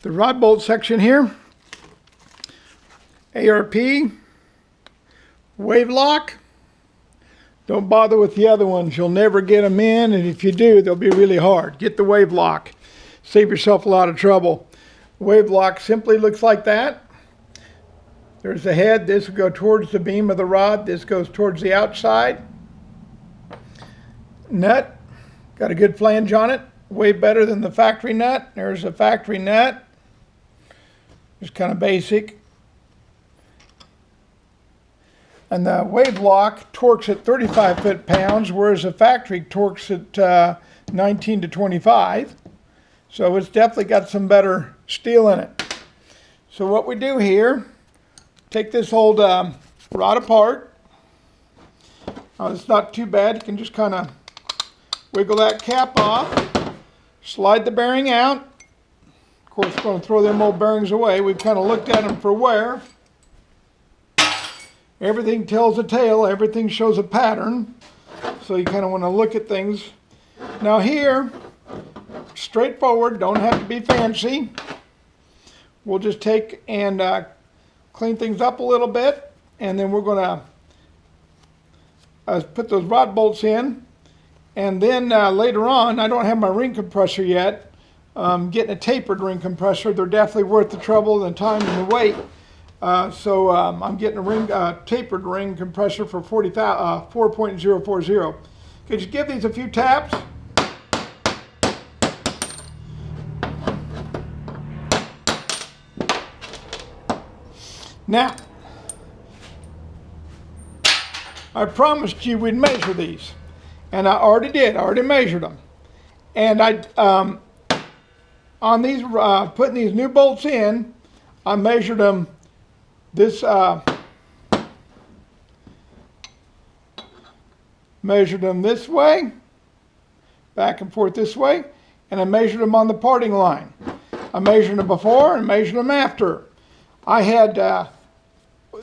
The rod bolt section here, ARP, wave lock. Don't bother with the other ones. You'll never get them in, and if you do, they'll be really hard. Get the wave lock. Save yourself a lot of trouble. Wave lock simply looks like that. There's the head. This will go towards the beam of the rod. This goes towards the outside. Nut. Got a good flange on it. Way better than the factory nut. There's the factory nut. Just kind of basic. And the wave lock torques at 35 foot-pounds, whereas the factory torques at 19 to 25. So it's definitely got some better steel in it. So what we do here, take this old rod apart. It's not too bad. You can just kind of wiggle that cap off, slide the bearing out. Of course, we're going to throw them old bearings away. We've kind of looked at them for wear. Everything tells a tale. Everything shows a pattern. So you kind of want to look at things. Now here, straightforward, don't have to be fancy. We'll just take and clean things up a little bit. And then we're going to put those rod bolts in. And then later on, I don't have my ring compressor yet. Getting a tapered ring compressor, they're definitely worth the trouble, the time, and the weight. So I'm getting a tapered ring compressor for 4.040. Could you give these a few taps? Now, I promised you we'd measure these, and I already did. I already measured them, and on these putting these new bolts in, I measured them. Measured them this way, back and forth this way, and I measured them on the parting line. I measured them before and measured them after. I had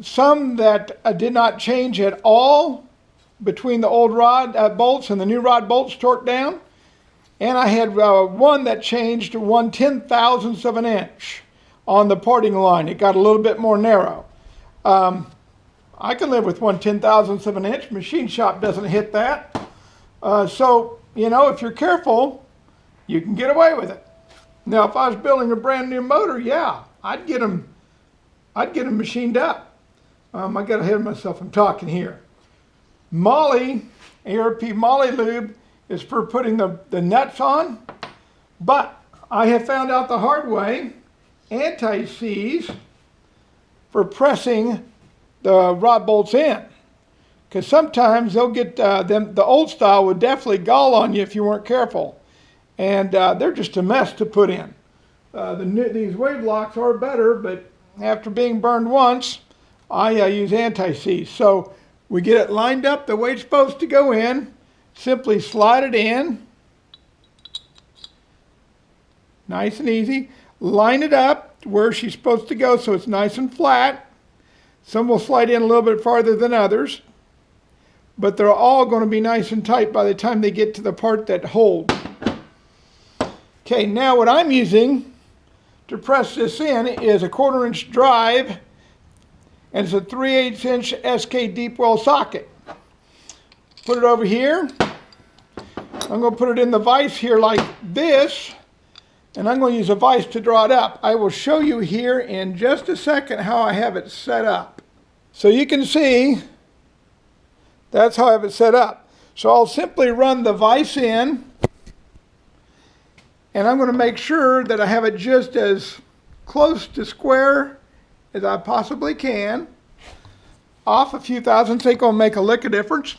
some that did not change at all between the old rod bolts and the new rod bolts torqued down. And I had one that changed to 1/10,000th of an inch on the parting line. It got a little bit more narrow. I can live with 1/10,000th of an inch. Machine shop doesn't hit that. So, you know, if you're careful, you can get away with it. Now, if I was building a brand new motor, yeah, I'd get them machined up. I got ahead of myself. I'm talking here. Moly, ARP Moly Lube, is for putting the nuts on, but I have found out the hard way, anti-seize for pressing the rod bolts in, because sometimes they'll get the old style would definitely gall on you if you weren't careful, and they're just a mess to put in. These wave locks are better, but after being burned once, I use anti-seize. So we get it lined up the way it's supposed to go in. Simply slide it in, nice and easy. Line it up where she's supposed to go so it's nice and flat. Some will slide in a little bit farther than others, but they're all going to be nice and tight by the time they get to the part that holds. Okay, now what I'm using to press this in is a 1/4 inch drive, and it's a 3/8 inch SK deep well socket. Put it over here. I'm going to put it in the vise here like this, and I'm going to use a vise to draw it up. I will show you here in just a second how I have it set up. So you can see that's how I have it set up. So I'll simply run the vise in, and I'm going to make sure that I have it just as close to square as I possibly can. Off a few thousandths ain't going to make a lick of difference.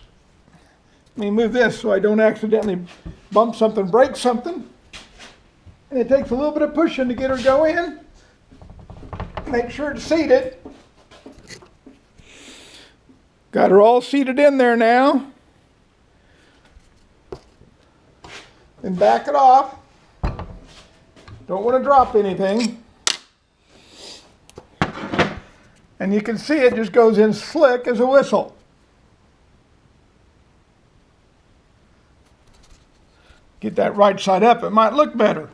Let me move this so I don't accidentally bump something, break something. And it takes a little bit of pushing to get her to go in. Make sure it's seated. Got her all seated in there now. Then back it off. Don't want to drop anything. And you can see it just goes in slick as a whistle. Get that right side up, it might look better.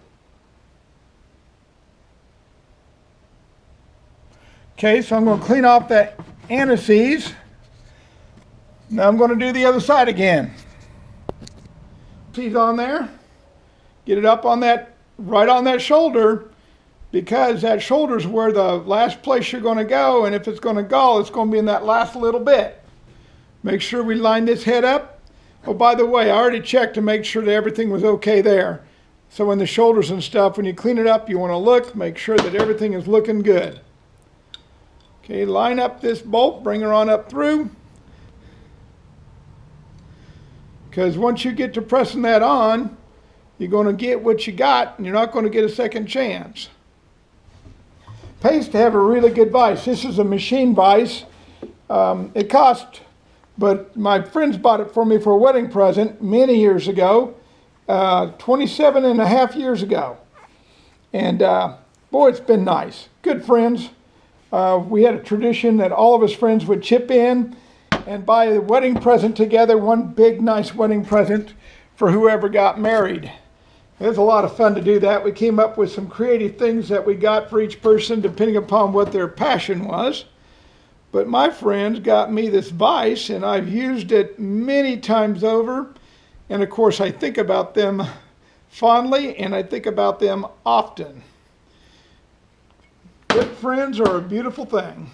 Okay, so I'm going to clean off that anti-seize. Now I'm going to do the other side again. Seize on there. Get it up on that, right on that shoulder, because that shoulder is where the last place you're going to go, and if it's going to gall, it's going to be in that last little bit. Make sure we line this head up. Oh, by the way, I already checked to make sure that everything was okay there. So in the shoulders and stuff, when you clean it up, you want to look, make sure that everything is looking good. Okay, line up this bolt, bring her on up through. Because once you get to pressing that on, you're going to get what you got, and you're not going to get a second chance. Pays to have a really good vise. This is a machine vise. It cost, but my friends bought it for me for a wedding present many years ago, 27 and a half years ago. And boy, it's been nice. Good friends. We had a tradition that all of us friends would chip in and buy a wedding present together, one big nice wedding present for whoever got married. It was a lot of fun to do that. We came up with some creative things that we got for each person depending upon what their passion was. But my friends got me this vise, and I've used it many times over. And of course, I think about them fondly, and I think about them often. Good friends are a beautiful thing.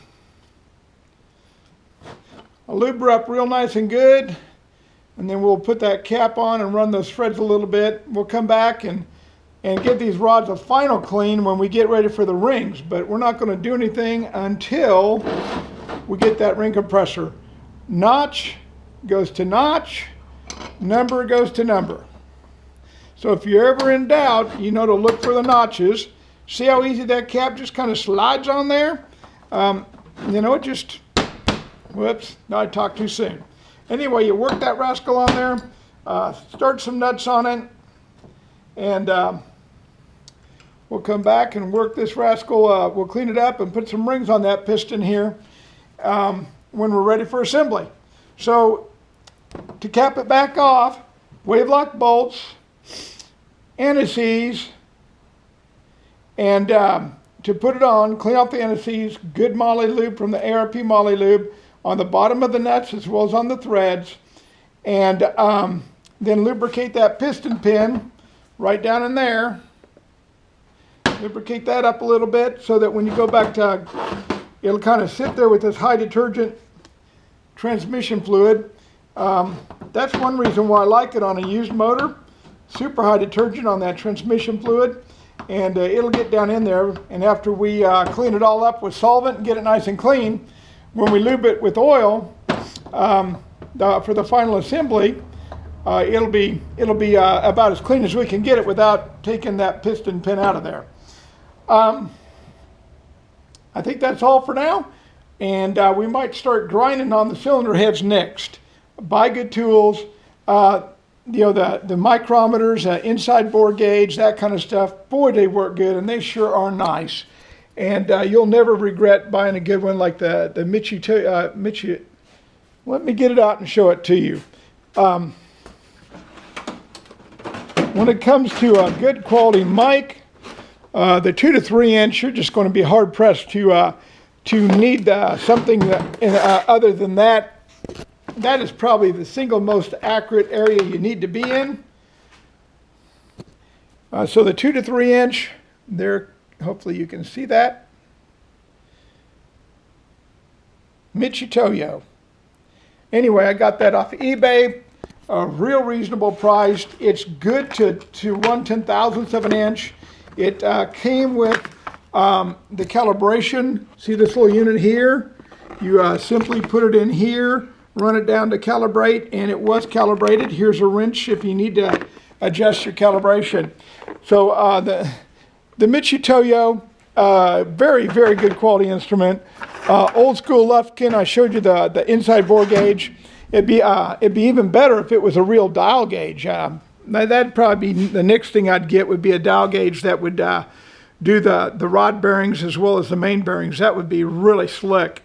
I'll lube her up real nice and good. And then we'll put that cap on and run those threads a little bit. We'll come back and give these rods a final clean when we get ready for the rings. But we're not going to do anything until we get that ring compressor. Notch goes to notch. Number goes to number. So if you're ever in doubt, you know to look for the notches. See how easy that cap just kind of slides on there? You know, it just... Whoops, now I talked too soon. Anyway, you work that rascal on there, start some nuts on it, and we'll come back and work this rascal. We'll clean it up and put some rings on that piston here when we're ready for assembly. So to cap it back off, wave lock bolts, anti-seize, and to put it on, clean off the anti-seize, good moly lube from the ARP moly lube on the bottom of the nuts as well as on the threads, and then lubricate that piston pin right down in there. Lubricate that up a little bit so that when you go back to, it'll kind of sit there with this high detergent transmission fluid. That's one reason why I like it on a used motor. Super high detergent on that transmission fluid, and it'll get down in there, and after we clean it all up with solvent and get it nice and clean, when we lube it with oil for the final assembly, it'll be about as clean as we can get it without taking that piston pin out of there. I think that's all for now, and we might start grinding on the cylinder heads next. Buy good tools, you know, the micrometers, inside bore gauge, that kind of stuff. Boy, they work good, and they sure are nice. And you'll never regret buying a good one like the Michi. Let me get it out and show it to you. When it comes to a good quality mic, the 2 to 3 inch, you're just going to be hard pressed to need something other than that. That is probably the single most accurate area you need to be in. So the 2 to 3 inch, there. Hopefully you can see that. Michitoyo. Anyway, I got that off eBay. Real reasonable priced. It's good to 1/10,000th of an inch. It came with the calibration. See this little unit here? You simply put it in here, run it down to calibrate, and it was calibrated. Here's a wrench if you need to adjust your calibration. So the Michitoyo, very, very good quality instrument. Old school Lufkin, I showed you the inside bore gauge. It'd be even better if it was a real dial gauge. That'd probably be the next thing I'd get would be a dial gauge that would do the rod bearings as well as the main bearings. That would be really slick.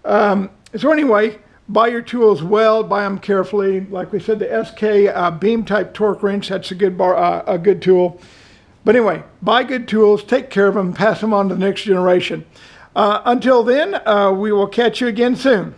So anyway, buy your tools well, buy them carefully. Like we said, the SK beam type torque wrench, that's a good tool. But anyway, buy good tools, take care of them, pass them on to the next generation. Until then, we will catch you again soon.